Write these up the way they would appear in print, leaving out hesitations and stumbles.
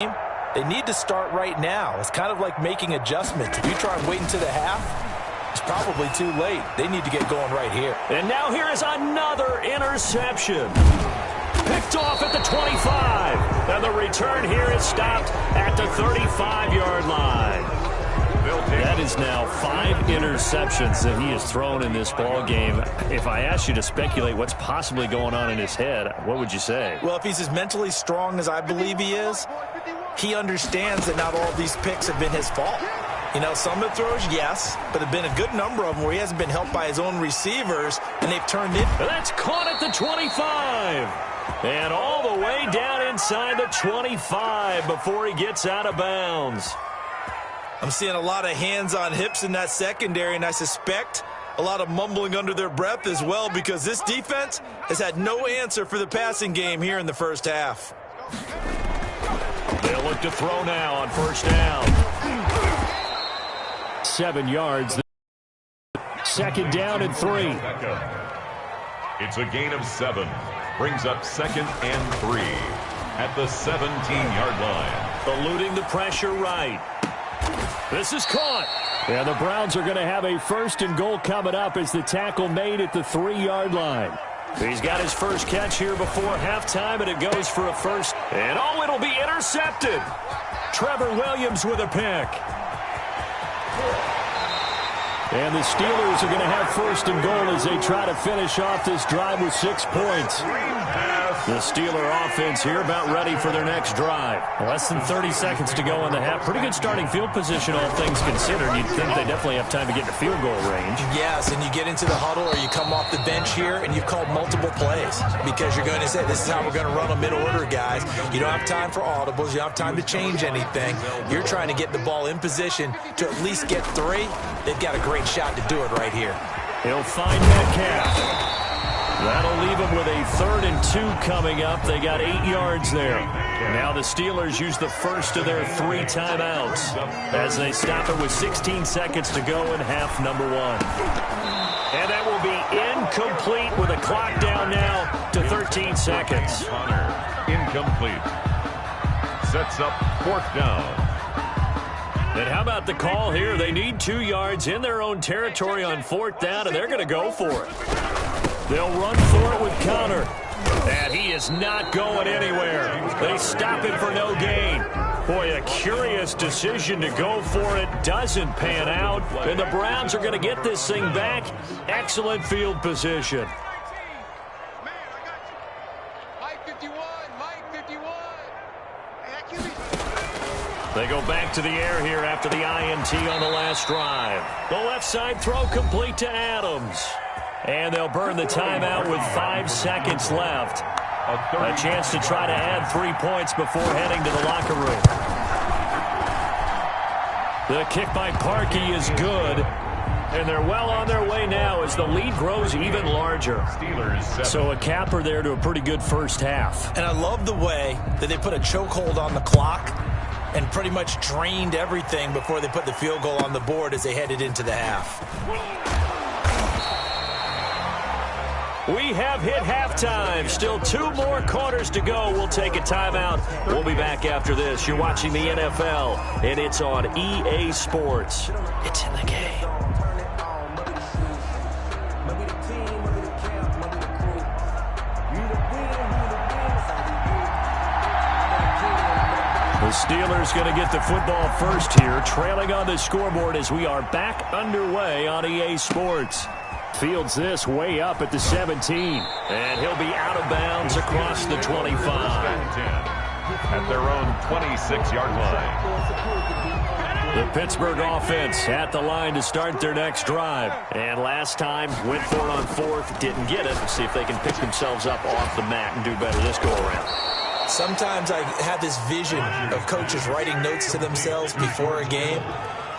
They need to start right now. It's kind of like making adjustments. If you try and wait until the half, it's probably too late. They need to get going right here. And now here is another interception. Picked off at the 25. And the return here is stopped at the 35-yard line. That is now 5 interceptions that he has thrown in this ball game. If I asked you to speculate what's possibly going on in his head, what would you say? Well, if he's as mentally strong as I believe he is, he understands that not all of these picks have been his fault. You know, some of the throws, yes, but there have been a good number of them where he hasn't been helped by his own receivers, and they've turned in. That's caught at the 25. And all the way down inside the 25 before he gets out of bounds. I'm seeing a lot of hands on hips in that secondary, and I suspect a lot of mumbling under their breath as well, because this defense has had no answer for the passing game here in the first half. They'll look to throw now on first down. 7 yards. Second down and 3. It's a gain of 7. Brings up 2nd and 3 at the 17-yard line. Eluding the pressure right. This is caught. And the Browns are going to have a first and goal coming up as the tackle made at the 3-yard line. He's got his first catch here before halftime, and it goes for a first. And oh, it'll be intercepted. Trevor Williams with a pick. And the Steelers are going to have first and goal as they try to finish off this drive with 6 points. The Steeler offense here about ready for their next drive. Less than 30 seconds to go in the half. Pretty good starting field position, all things considered. You'd think they definitely have time to get to field goal range. Yes, and you get into the huddle or you come off the bench here and you've called multiple plays because you're going to say, this is how we're going to run them in order, guys. You don't have time for audibles. You don't have time to change anything. You're trying to get the ball in position to at least get 3. They've got a great shot to do it right here. He'll find Metcalf. That'll leave them with a 3rd and 2 coming up. They got 8 yards there. Now the Steelers use the first of their 3 timeouts as they stop it with 16 seconds to go in half number 1. And that will be incomplete with a clock down now to 13 seconds. Incomplete. Sets up 4th down. And how about the call here? They need 2 yards in their own territory on 4th down, and they're going to go for it. They'll run for it with Connor. And he is not going anywhere. They stop him for no gain. Boy, a curious decision to go for it. Doesn't pan out. And the Browns are going to get this thing back. Excellent field position. They go back to the air here after the INT on the last drive. The left side throw complete to Adams. And they'll burn the timeout with 5 seconds left. A chance to try to add 3 points before heading to the locker room. The kick by Parkey is good. And they're well on their way now as the lead grows even larger. So a capper there to a pretty good first half. And I love the way that they put a chokehold on the clock and pretty much drained everything before they put the field goal on the board as they headed into the half. We have hit halftime. Still 2 more quarters to go. We'll take a timeout. We'll be back after this. You're watching the NFL, and it's on EA Sports. It's in the game. The Steelers going to get the football first here, trailing on the scoreboard as we are back underway on EA Sports. Fields this way up at the 17. And he'll be out of bounds across the 25. At their own 26-yard line. The Pittsburgh offense at the line to start their next drive. And last time, went for it on 4th, didn't get it. See if they can pick themselves up off the mat and do better this go-around. Sometimes I have this vision of coaches writing notes to themselves before a game.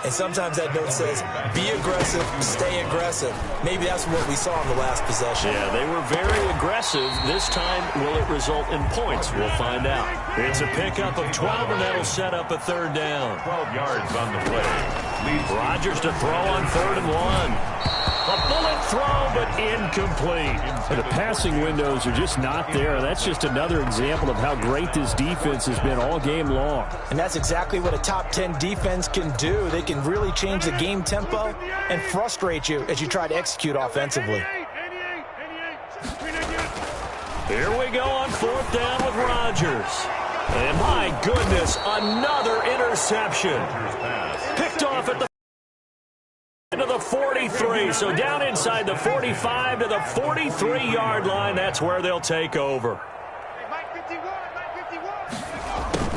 And sometimes that note says, be aggressive, stay aggressive. Maybe that's what we saw in the last possession. Yeah, they were very aggressive. This time, will it result in points? We'll find out. It's a pickup of 12, and that'll set up a 3rd down. 12 yards on the play. Rodgers to throw on 3rd and 1. A bullet throw, but incomplete. The passing windows are just not there. That's just another example of how great this defense has been all game long. And that's exactly what a top 10 defense can do. They can really change the game tempo and frustrate you as you try to execute offensively. Here we go on 4th down with Rodgers. And my goodness, another interception. Picked off at the into the 43, so down inside the 45 to the 43-yard line. That's where they'll take over.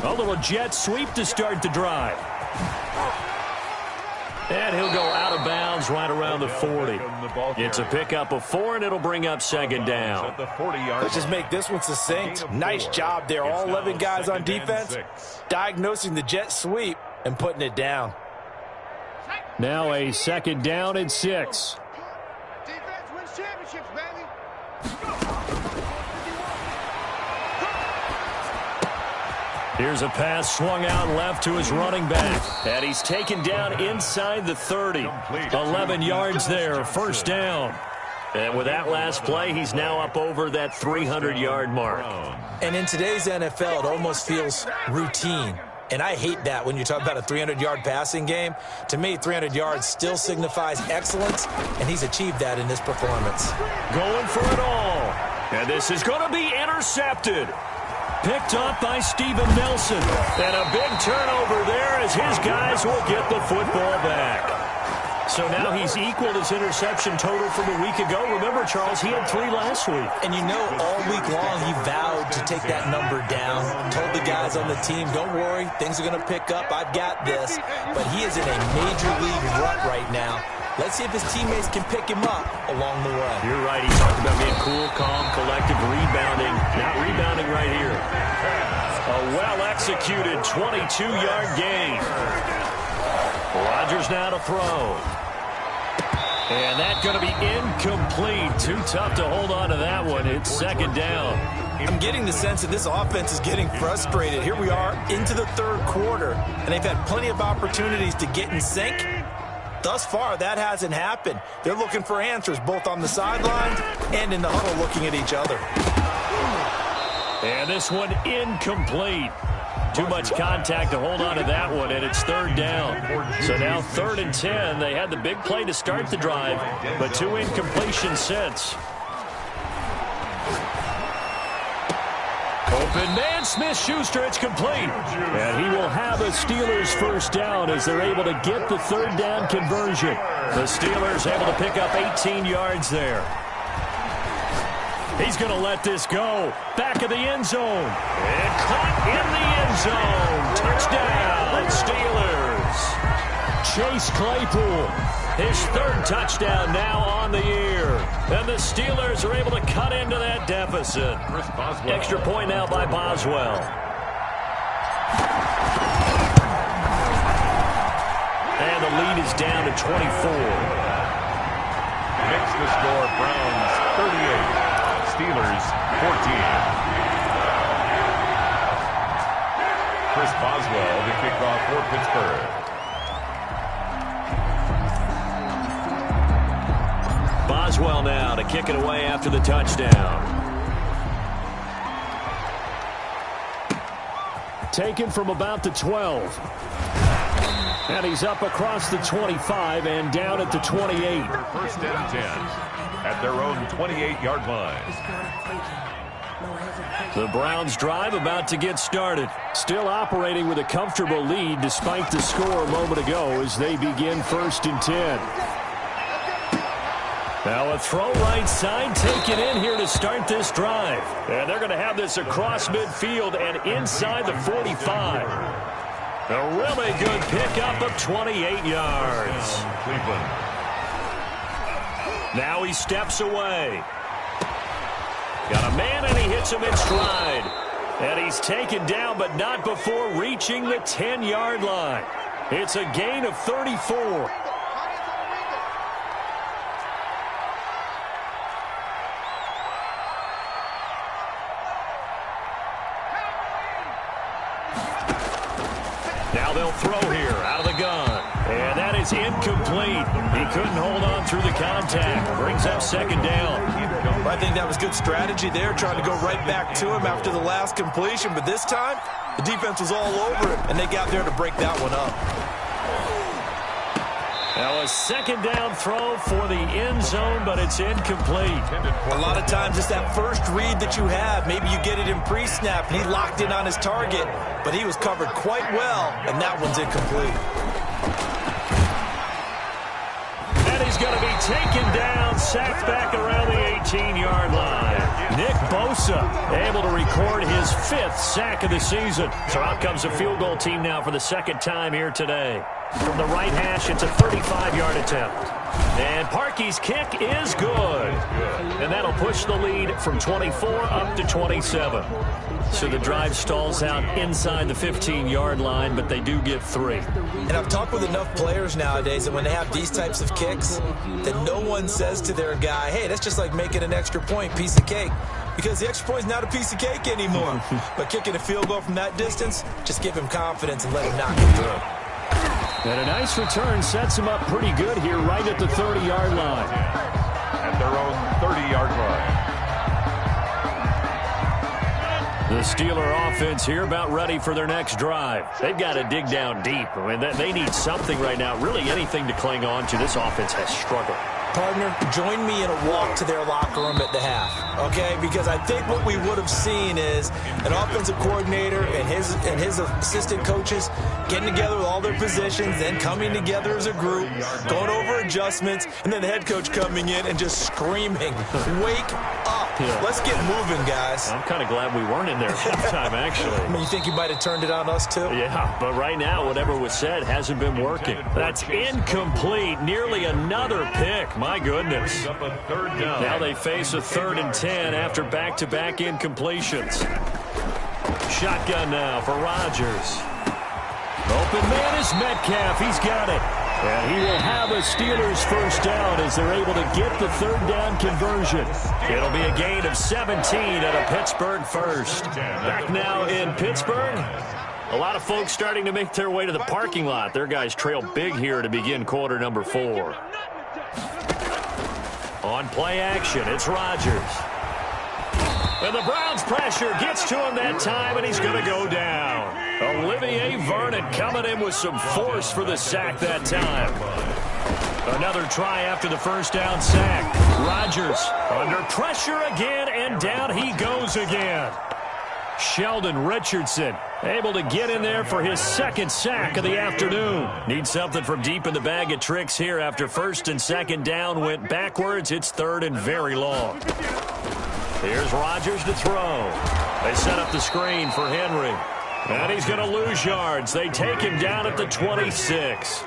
A little jet sweep to start the drive. And he'll go out of bounds right around the 40. It's a pickup of 4, and it'll bring up 2nd down. Let's just make this one succinct. Nice job there. All 11 guys on defense diagnosing the jet sweep and putting it down. Now a 2nd down and 6. Defense wins championships, baby. Here's a pass swung out left to his running back. And he's taken down inside the 30. 11 yards there, 1st down. And with that last play, he's now up over that 300-yard mark. And in today's NFL, it almost feels routine. And I hate that when you talk about a 300-yard passing game. To me, 300 yards still signifies excellence, and he's achieved that in this performance. Going for it all. And this is going to be intercepted. Picked up by Steven Nelson. And a big turnover there as his guys will get the football back. So now he's equaled his interception total from a week ago. Remember, Charles, he had 3 last week. And you know, all week long he vowed to take that number down. Told the guys on the team, don't worry, things are going to pick up. I've got this. But he is in a major league rut right now. Let's see if his teammates can pick him up along the way. You're right. He talked about being cool, calm, collective, rebounding. Not rebounding right here. A well-executed 22-yard gain. Rodgers now to throw. And that's going to be incomplete. Too tough to hold on to that one. It's 2nd down. I'm getting the sense that this offense is getting frustrated. Here we are into the 3rd quarter, and they've had plenty of opportunities to get in sync. Thus far, that hasn't happened. They're looking for answers both on the sideline and in the huddle looking at each other. And this one incomplete. Too much contact to hold on to that one, and it's 3rd down. So now 3rd and 10. They had the big play to start the drive, but 2 incompletions since. Open man, Smith-Schuster, it's complete. And he will have a Steelers 1st down as they're able to get the 3rd down conversion. The Steelers able to pick up 18 yards there. He's going to let this go. Back of the end zone. And caught in the end zone. Touchdown, Steelers. Chase Claypool, his 3rd touchdown now on the year. And the Steelers are able to cut into that deficit. Extra point now by Boswell. And the lead is down to 24. Makes the score Browns 38. Steelers 14. Chris Boswell to kick off for Pittsburgh. Boswell now to kick it away after the touchdown. Taken from about the 12. And he's up across the 25 and down at the 28. 1st and 10 at their own 28-yard line. The Browns drive about to get started. Still operating with a comfortable lead despite the score a moment ago as they begin 1st and 10. Now a throw right side taken in here to start this drive. And they're going to have this across midfield and inside the 45. A really good pickup of 28 yards. Cleveland. Now he steps away. Got a man and he hits him in stride. And he's taken down but not before reaching the 10-yard line. It's a gain of 34. Now they'll throw here out of the gun. And that is incomplete. He couldn't hold on through the contact. Brings up second down. I think that was good strategy there, trying to go right back to him after the last completion. But this time, the defense was all over him, and they got there to break that one up. Now a second down throw for the end zone, but it's incomplete. A lot of times it's that first read that you have. Maybe you get it in pre-snap, and he locked in on his target, but he was covered quite well, and that one's incomplete. And he's going to be taken down, sacked back around the 18-yard line. Nick Bosa able to record his 5th sack of the season. So out comes a field goal team now for the second time here today. From the right hash, it's a 35-yard attempt. And Parkey's kick is good. And that'll push the lead from 24 up to 27. So the drive stalls out inside the 15-yard line, but they do get 3. And I've talked with enough players nowadays that when they have these types of kicks, that no one says to their guy, hey, that's just like making an extra point, piece of cake. Because the extra point is not a piece of cake anymore. But kicking a field goal from that distance, just give him confidence and let him knock it through. And a nice return sets him up pretty good here right at the 30-yard line. At their own 30-yard line. The Steeler offense here about ready for their next drive. They've got to dig down deep. I mean, they need something right now, really anything to cling on to. This offense has struggled. Partner, join me in a walk to their locker room at the half, okay? Because I think what we would have seen is an offensive coordinator and his assistant coaches getting together with all their positions, then coming together as a group, going over adjustments, and then the head coach coming in and just screaming, wake up. Yeah. Let's get moving, guys. I'm kind of glad we weren't in there at halftime, actually. I mean, you think you might have turned it on us, too? Yeah, but right now, whatever was said hasn't been working. That's incomplete. Nearly another pick. My goodness. Now they face a 3rd and 10 after back-to-back incompletions. Shotgun now for Rodgers. Open man is Metcalf. He's got it. And he will have a Steelers first down as they're able to get the 3rd down conversion. It'll be a gain of 17 at a Pittsburgh first. Back now in Pittsburgh. A lot of folks starting to make their way to the parking lot. Their guys trail big here to begin quarter number 4. On play action, it's Rodgers. And the Browns pressure gets to him that time, and he's going to go down. Olivier Vernon coming in with some force for the sack that time. Another try after the first down sack. Rodgers under pressure again, and down he goes again. Sheldon Richardson able to get in there for his 2nd sack of the afternoon. Needs something from deep in the bag of tricks here after 1st and 2nd down went backwards. It's 3rd and very long. Here's Rodgers to throw. They set up the screen for Henry. And he's going to lose yards. They take him down at the 26.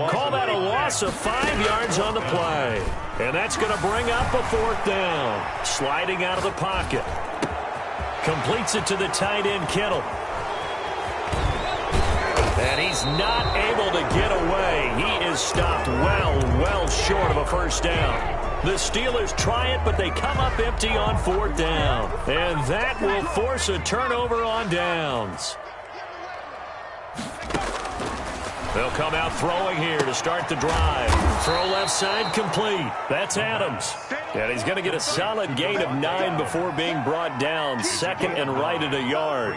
Call that a loss of 5 yards on the play. And that's going to bring up a 4th down. Sliding out of the pocket. Completes it to the tight end, Kittle. And he's not able to get away. He is stopped well short of a first down. The Steelers try it, but they come up empty on 4th down. And that will force a turnover on downs. They'll come out throwing here to start the drive. Throw left side complete. That's Adams. And he's going to get a solid gain of 9 before being brought down. 2nd and right at a yard.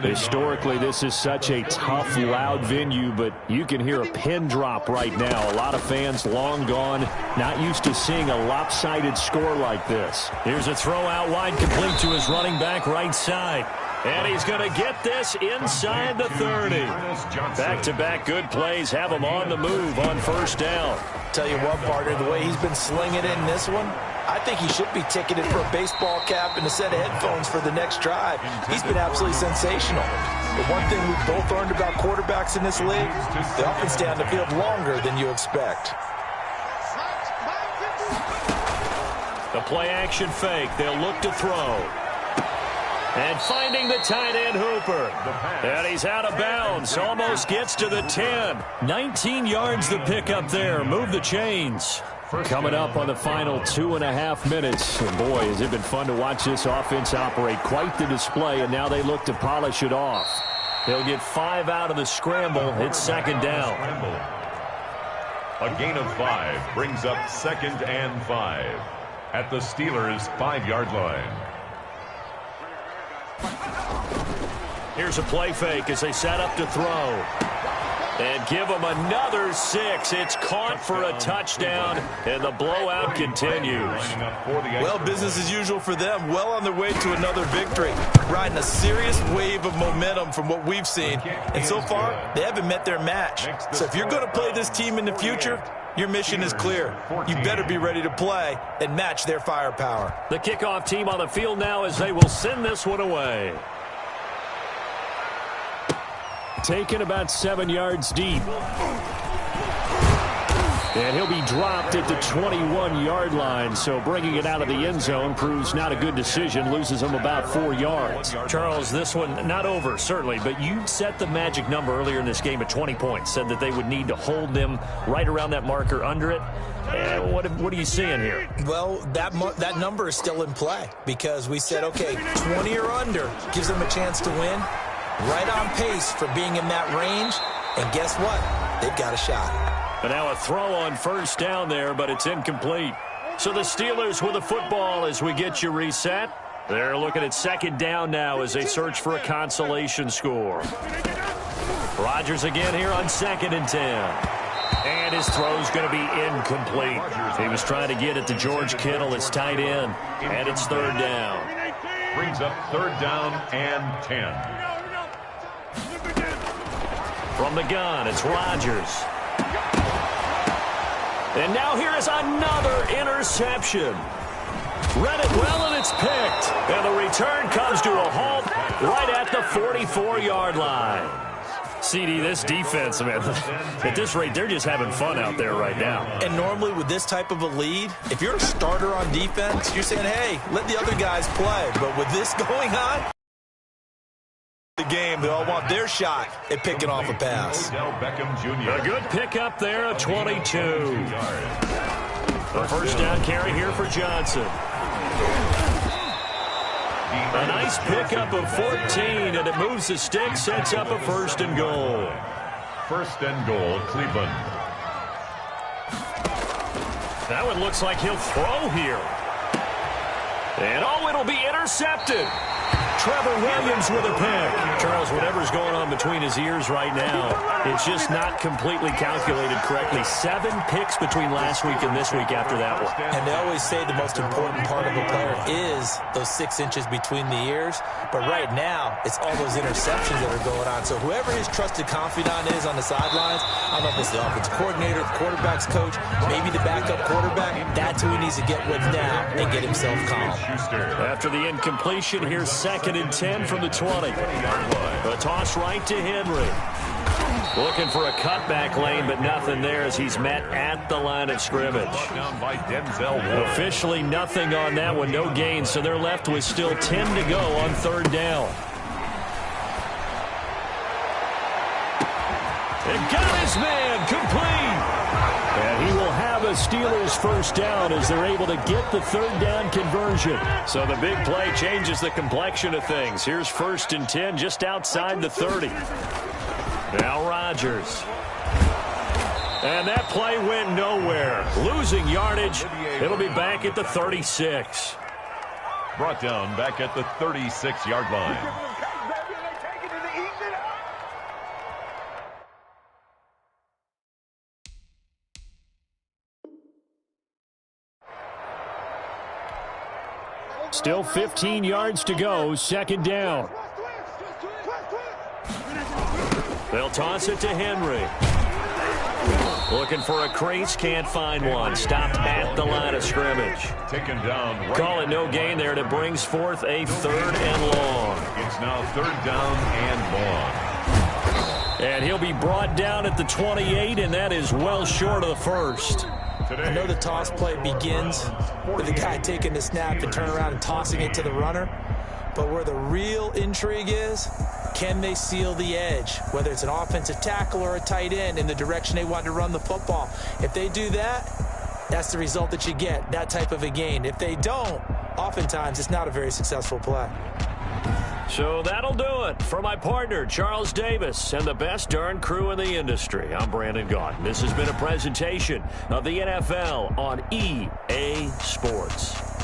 Historically, this is such a tough, loud venue, but you can hear a pin drop right now. A lot of fans long gone, not used to seeing a lopsided score like this. Here's a throw out wide complete to his running back right side. And he's going to get this inside the 30. Back-to-back good plays have him on the move on 1st down. Tell you what, partner, the way he's been slinging it in this one, I think he should be ticketed for a baseball cap and a set of headphones for the next drive. He's been absolutely sensational. The one thing we've both learned about quarterbacks in this league, they often stay on the field longer than you expect. The play-action fake. They'll look to throw. And finding the tight end Hooper. And he's out of bounds. Almost gets to the 10. 19 yards the pick up there. Move the chains. Coming up on the final 2.5 minutes. And boy, has it been fun to watch this offense operate. Quite the display, and now they look to polish it off. He'll get 5 out of the scramble. It's second down. A gain of 5 brings up 2nd and 5 at the Steelers' 5-yard line. Here's a play fake as they set up to throw. And give them another 6. It's caught for a touchdown, and the blowout continues. Well, business as usual for them. Well on their way to another victory. Riding a serious wave of momentum from what we've seen. And so far, they haven't met their match. So if you're going to play this team in the future, your mission is clear. You better be ready to play and match their firepower. The kickoff team on the field now as they will send this one away. Taken about 7 yards deep. And he'll be dropped at the 21-yard line, so bringing it out of the end zone proves not a good decision, loses him about 4 yards. Charles, this one not over, certainly, but you set the magic number earlier in this game at 20 points, said that they would need to hold them right around that marker under it. What are you seeing here? Well, that number is still in play because we said, okay, 20 or under gives them a chance to win. Right on pace for being in that range, and guess what? They've got a shot. And now a throw on first down there, but it's incomplete. So the Steelers with the football as we get you reset. They're looking at second down now as they search for a consolation score. Rodgers again here on 2nd and 10. And his throw's going to be incomplete. He was trying to get it to George Kittle, his tight end, and it's 3rd down. Brings up 3rd down and 10. From the gun, it's Rodgers. And now here is another interception. Read it well, and it's picked. And the return comes to a halt right at the 44-yard line. CD, this defense, man, at this rate, they're just having fun out there right now. And normally with this type of a lead, if you're a starter on defense, you're saying, hey, let the other guys play. But with this going on, the game, they all want their shot at picking off a pass. A good pickup there, a 22. The first down carry here for Johnson. A nice pickup of 14, and it moves the stick, sets up a 1st and goal. 1st and goal, Cleveland. That one looks like he'll throw here. And oh, it'll be intercepted. Trevor Williams with a pick. Charles, whatever's going on between his ears right now, it's just not completely calculated correctly. 7 picks between last week and this week after that one. And they always say the most important part of a player is those 6 inches between the ears. But right now, it's all those interceptions that are going on. So whoever his trusted confidant is on the sidelines, I don't know if it's the offensive coordinator, the quarterback's coach, maybe the backup quarterback, that's who he needs to get with now and get himself calm. After the incompletion, here's 2nd and 10 from the 20. A toss right to Henry. Looking for a cutback lane, but nothing there as he's met at the line of scrimmage. Officially nothing on that one, no gain, so they're left with still 10 to go on 3rd down. And got his man complete. And he will have a Steelers 1st down as they're able to get the 3rd down conversion. So the big play changes the complexion of things. Here's 1st and 10 just outside the 30. Now Rodgers. And that play went nowhere. Losing yardage. It'll be back at the 36. Brought down back at the 36-yard line. Still 15 yards to go, 2nd down. They'll toss it to Henry. Looking for a crease, can't find one. Stopped at the line of scrimmage. Taken down. Right. Call it no gain there, and it brings forth a 3rd and long. It's now 3rd down and long. And he'll be brought down at the 28, and that is well short of the 1st. I know the toss play begins with the guy taking the snap and turn around and tossing it to the runner. But where the real intrigue is, can they seal the edge, whether it's an offensive tackle or a tight end, in the direction they want to run the football? If they do that, that's the result that you get, that type of a gain. If they don't, oftentimes it's not a very successful play. So that'll do it. For my partner, Charles Davis, and the best darn crew in the industry, I'm Brandon Gaudin. This has been a presentation of the NFL on EA Sports.